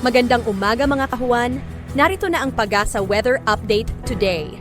Magandang umaga mga kahuan. Narito na ang Pag-asa Weather Update today.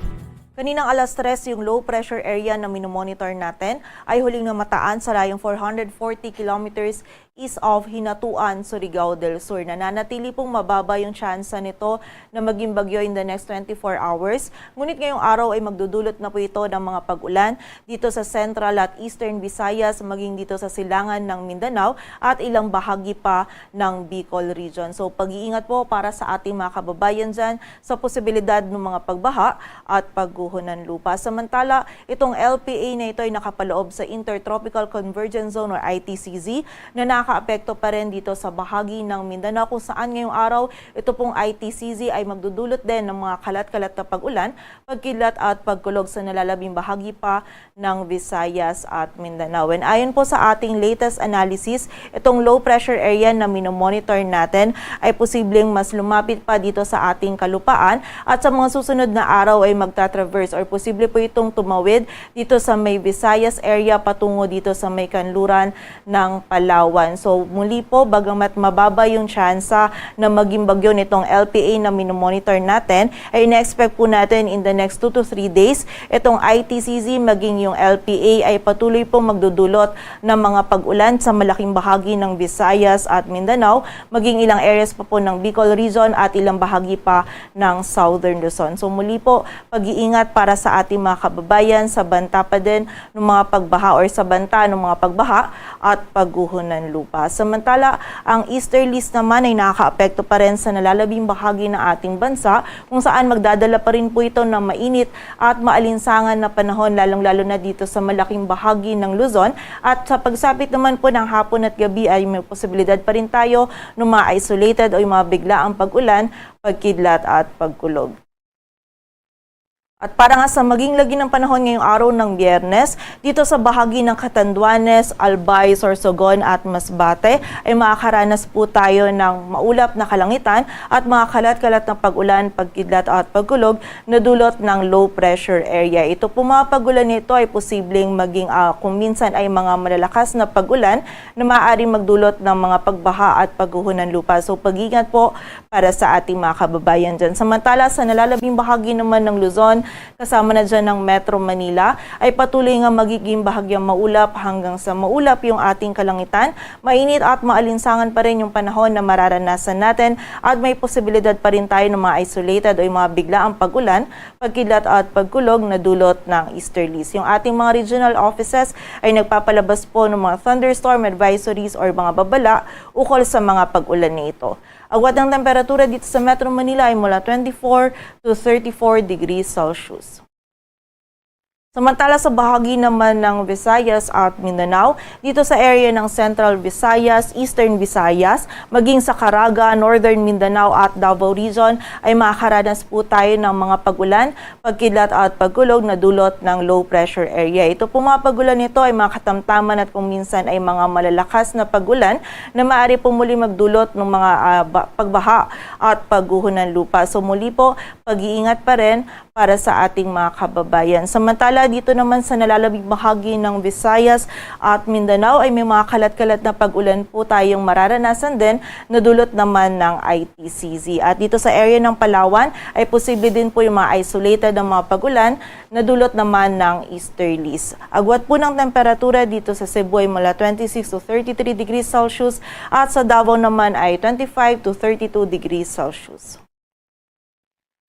Kaninang alas 3, yung low pressure area na minomonitor natin ay huling namataan sa layong 440 kilometers east of Hinatuan, Surigao del Sur. Nananatili pong mababa yung tsansa nito na maging bagyo in the next 24 hours. Ngunit ngayong araw ay magdudulot na po ito ng mga pag-ulan dito sa Central at Eastern Visayas, maging dito sa silangan ng Mindanao at ilang bahagi pa ng Bicol region. So pag-iingat po para sa ating mga kababayan dyan sa posibilidad ng mga pagbaha at pagguho ng lupa. Samantala, itong LPA na ito ay nakapaloob sa Intertropical Convergence Zone or ITCZ na nakakaapekto pa rin dito sa bahagi ng Mindanao kung saan ngayong araw ito pong ITCZ ay magdudulot din ng mga kalat-kalat na pag-ulan, pagkidlat at pagkulog sa nalalabing bahagi pa ng Visayas at Mindanao. And ayon po sa ating latest analysis, itong low pressure area na minomonitor natin ay posibleng mas lumapit pa dito sa ating kalupaan at sa mga susunod na araw ay magta-traverse or posible po itong tumawid dito sa may Visayas area patungo dito sa may kanluran ng Palawan. So muli po, bagamat mababa yung tsansa na maging bagyo nitong LPA na minomonitor natin, ay ina-expect po natin in the next 2 to 3 days, itong ITCZ maging yung LPA ay patuloy pong magdudulot ng mga pag-ulan sa malaking bahagi ng Visayas at Mindanao, maging ilang areas pa po ng Bicol region at ilang bahagi pa ng Southern Luzon. So muli po, pag-iingat para sa ating mga kababayan sa banta pa din ng mga pagbaha or sa banta ng mga pagbaha at pagguho ng lupa. Samantala, ang easterlies naman ay nakakaapekto pa rin sa nalalabing bahagi ng ating bansa kung saan magdadala pa rin po ito ng mainit at maalinsangan na panahon lalong-lalo na dito sa malaking bahagi ng Luzon. At sa pagsapit naman po ng hapon at gabi ay may posibilidad pa rin tayo ng mga isolated o yung mga biglaang pag-ulan, pagkidlat at pagkulog. At para nga sa maging lagi ng panahon ngayong araw ng Biyernes, dito sa bahagi ng Catanduanes, Albay, Sorsogon at Masbate ay makakaranas po tayo ng maulap na kalangitan at mga kalat-kalat na pag-ulan, pagkidlat at pagkulog na dulot ng low pressure area. Ito po mga pag-ulan nito ay posibleng maging kung minsan ay mga malalakas na pag-ulan na maaaring magdulot ng mga pagbaha at pagguho ng lupa. So pag-ingat po para sa ating mga kababayan dyan. Samantala sa nalalabing bahagi naman ng Luzon, kasama na dyan ng Metro Manila, ay patuloy nga magiging bahagyang maulap hanggang sa maulap yung ating kalangitan. Mainit at maalinsangan pa rin yung panahon na mararanasan natin at may posibilidad pa rin tayo ng mga isolated o yung mga biglaang pag-ulan, pagkidlat at pagkulog na dulot ng easterlies. Yung ating mga regional offices ay nagpapalabas po ng mga thunderstorm advisories or mga babala ukol sa mga pag-ulan na ito. Agwat ng temperatura dito sa Metro Manila ay mula 24 to 34 degrees Celsius. Samantala sa bahagi naman ng Visayas at Mindanao, dito sa area ng Central Visayas, Eastern Visayas, maging sa Caraga, Northern Mindanao at Davao Region ay makakaranas po tayo ng mga pag-ulan, pagkidlat at pagkulog na dulot ng low pressure area. Ito po mga pag-ulan nito ay mga katamtaman at kung minsan ay mga malalakas na pag-ulan na maaari po muli magdulot ng mga pagbaha at pagguho ng lupa. So muli po, pag-iingat pa rin para sa ating mga kababayan. Samantala, dito naman sa nalalabing bahagi ng Visayas at Mindanao ay may mga kalat-kalat na pag-ulan po tayong mararanasan din na dulot naman ng ITCZ. At dito sa area ng Palawan ay posible din po yung mga isolated na mga pag-ulan na dulot naman ng easterlies. Agwat po ng temperatura dito sa Cebu ay mula 26 to 33 degrees Celsius at sa Davao naman ay 25 to 32 degrees Celsius.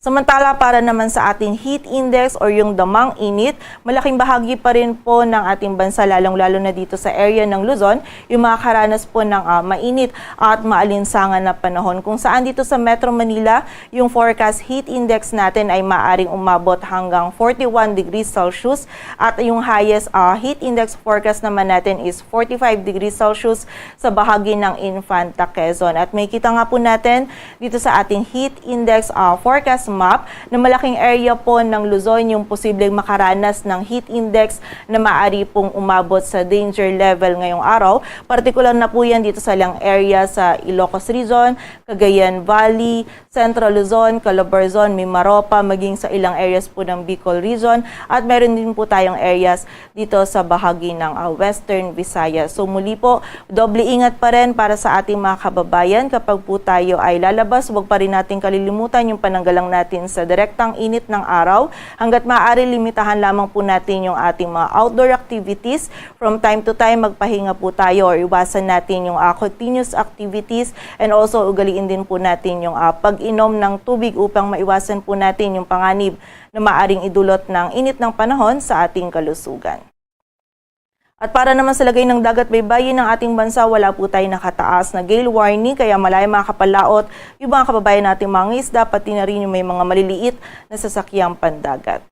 Samantala, para naman sa ating heat index or yung damang init, malaking bahagi pa rin po ng ating bansa, lalong-lalo na dito sa area ng Luzon, yung makakaranas po ng mainit at maalinsangan na panahon. Kung saan dito sa Metro Manila, yung forecast heat index natin ay maaaring umabot hanggang 41 degrees Celsius at yung highest heat index forecast naman natin is 45 degrees Celsius sa bahagi ng Infanta, Quezon. At may kita nga po natin dito sa ating heat index forecast map na malaking area po ng Luzon yung posibleng makaranas ng heat index na maaari pong umabot sa danger level ngayong araw. Partikular na po yan dito sa ilang area sa Ilocos Region, Cagayan Valley, Central Luzon, Calabarzon, Mimaropa, maging sa ilang areas po ng Bicol Region at meron din po tayong areas dito sa bahagi ng Western Visayas. So muli po, doble ingat pa rin para sa ating mga kababayan kapag po tayo ay lalabas. Huwag pa rin natin kalilimutan yung pananggalang natin sa direktang init ng araw. Hanggat maaari, limitahan lamang po natin yung ating mga outdoor activities. From time to time, magpahinga po tayo or iwasan natin yung continuous activities and also ugaliin din po natin yung pag-inom ng tubig upang maiwasan po natin yung panganib na maaring idulot ng init ng panahon sa ating kalusugan. At para naman sa lagay ng dagat baybayin ng ating bansa, wala po tayo nakataas na gale warning, kaya malaya mga kapalaot yung mga kababayan nating mga isda, pati na rin yung may mga maliliit na sasakyang pandagat.